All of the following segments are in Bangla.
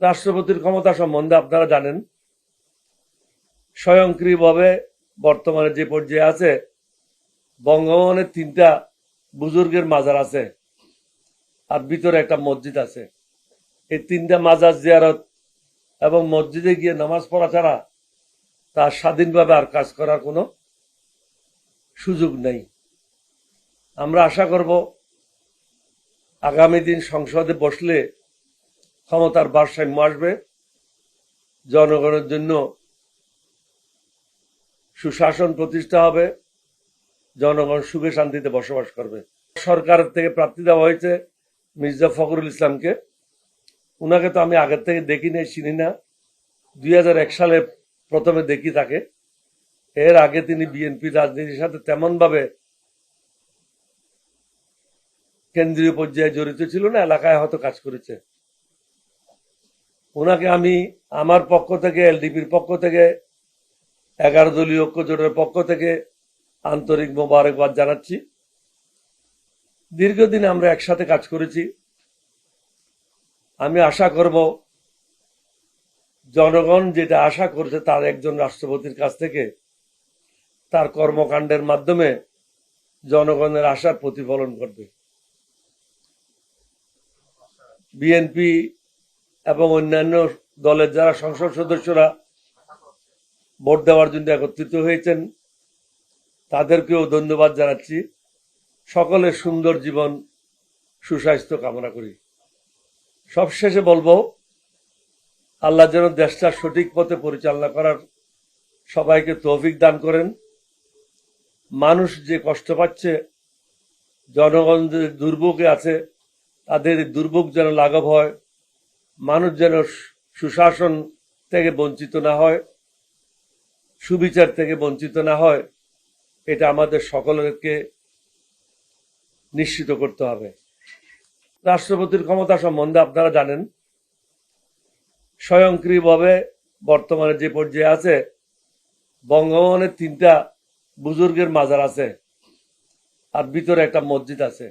রাষ্ট্রপতির ক্ষমতা সম্বন্ধে আপনারা জানেন, স্বয়ংক্রিয়ভাবে বর্তমানে যে পর্যায়ে আছে, বঙ্গভবনের 3টা বুজুর্গের মাজার আছে আর ভিতরে একটা মসজিদ আছে। এই 3টা মাজার জিয়ারত এবং মসজিদে গিয়ে নামাজ পড়া ছাড়া তার স্বাধীনভাবে আর কাজ করার কোনো সুযোগ নেই। আমরা আশা করব আগামী দিন সংসদে বসলে ক্ষমতার ভারসাম্য আসবে, জনগণের জন্য সুশাসন প্রতিষ্ঠা হবে, জনগণ সুখে শান্তিতে বসবাস করবে। সরকারের থেকে প্রার্থী দেওয়া হয়েছে মির্জা ফখরুল ইসলামকে। উনাকে তো আমি আগের থেকে দেখি নাই, চিনি না। 2001 সালে প্রথমে দেখি তাকে। এর আগে তিনি বিএনপি রাজনীতির সাথে তেমন ভাবে কেন্দ্রীয় পর্যায়ে জড়িত ছিল না, এলাকায় হয়তো কাজ করেছে। ওনাকে আমি আমার পক্ষ থেকে, এলডিপির পক্ষ থেকে, 11 দলীয় ঐক্য জোটের পক্ষ থেকে আন্তরিক মোবারকবাদ জানাচ্ছি। দীর্ঘদিন আমরা একসাথে কাজ করেছি। আমি আশা করব জনগণ যেটা আশা করছে তার একজন রাষ্ট্রপতির কাছ থেকে, তার কর্মকাণ্ডের মাধ্যমে জনগণের আশার প্রতিফলন করবে। বিএনপি এবং অন্যান্য দলের যারা সংসদ সদস্যরা ভোট দেওয়ার জন্য একত্রিত হয়েছেন, তাদেরকেও ধন্যবাদ জানাচ্ছি। সকলের সুন্দর জীবন, সুস্বাস্থ্য কামনা করি। সবশেষে বলবো, আল্লাহ যেন দেশটা সঠিক পথে পরিচালনা করার সবাইকে তৌফিক দান করেন। মানুষ যে কষ্ট পাচ্ছে, জনগণ যে দুর্ভোগে আছে, তাদের দুর্ভোগ যেন লাঘব হয়, মানুষ যেন সুশাসন থেকে বঞ্চিত না হয়, সুবিচার থেকে বঞ্চিত না হয়, এটা আমাদের সকলকে নিশ্চিত করতে হবে। রাষ্ট্রপতির ক্ষমতা সম্বন্ধে আপনারা জানেন, স্বয়ংক্রিয়ভাবে বর্তমানে যে পর্যায়ে আছে, বঙ্গভবনের 3টা বুজুর্গের মাজার আছে আর ভিতরে একটা মসজিদ আছে।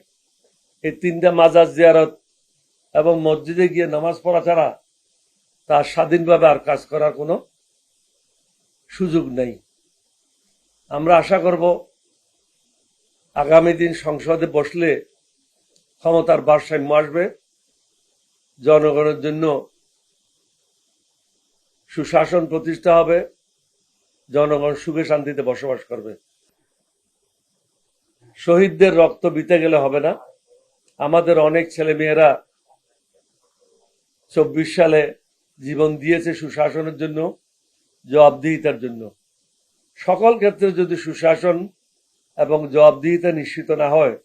এই 3টা মাজার জিয়ারত এবং মসজিদে গিয়ে নামাজ পড়া ছাড়া তার স্বাধীনভাবে আর কাজ করার কোনো সুযোগ নেই। আমরা আশা করব আগামী দিন সংসদে বসলে ক্ষমতার ভারসাম্য আসবে, জনগণের জন্য সুশাসন প্রতিষ্ঠা হবে, জনগণ সুখে শান্তিতে বসবাস করবে। শহীদদের রক্ত বিতে গেলে হবে না। আমাদের অনেক ছেলেমেয়েরা 24 সালে জীবন দিয়েছে সুশাসনের জন্য, জবাবদিহিতার জন্য। সকল ক্ষেত্রে যদি সুশাসন এবং জবাবদিহিতা নিশ্চিত না হয়,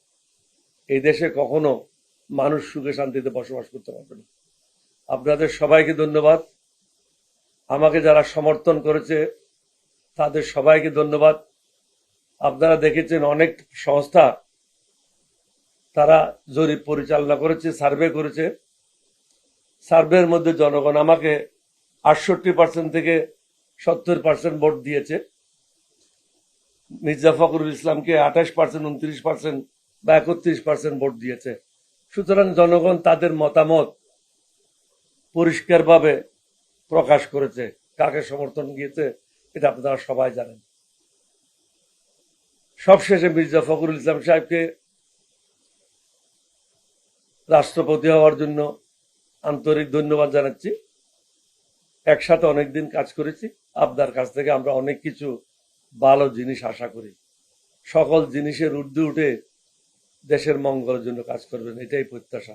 এই দেশে কখনো মানুষ সুখে শান্তিতে বসবাস করতে পারবে না। আপনাদের সবাইকে ধন্যবাদ। আমাকে যারা সমর্থন করেছে তাদের সবাইকে ধন্যবাদ। আপনারা দেখেছেন অনেক সংস্থা তারা জরিপ পরিচালনা করেছে, সার্ভে করেছে। সার্ভের মধ্যে জনগণ আমাকে 68% থেকে 70% ভোট দিয়েছে। মির্জা ফখরুল ইসলামকে 28%, 29% বা 31% ভোট দিয়েছে। সুতরাং জনগণ তাদের মতামত পরিষ্কারভাবে প্রকাশ করেছে। কাকে সমর্থন দিয়েছে এটা আপনারা সবাই জানেন। সবশেষে মির্জা ফখরুল ইসলাম সাহেবকে রাষ্ট্রপতি হওয়ার জন্য আন্তরিক ধন্যবাদ জানাচ্ছি। একসাথে অনেকদিন কাজ করেছি। আপনার কাছ থেকে আমরা অনেক কিছু ভালো জিনিস আশা করি। সকল জিনিসের ঊর্ধ্বে উঠে দেশের মঙ্গলের জন্য কাজ করবেন, এটাই প্রত্যাশা।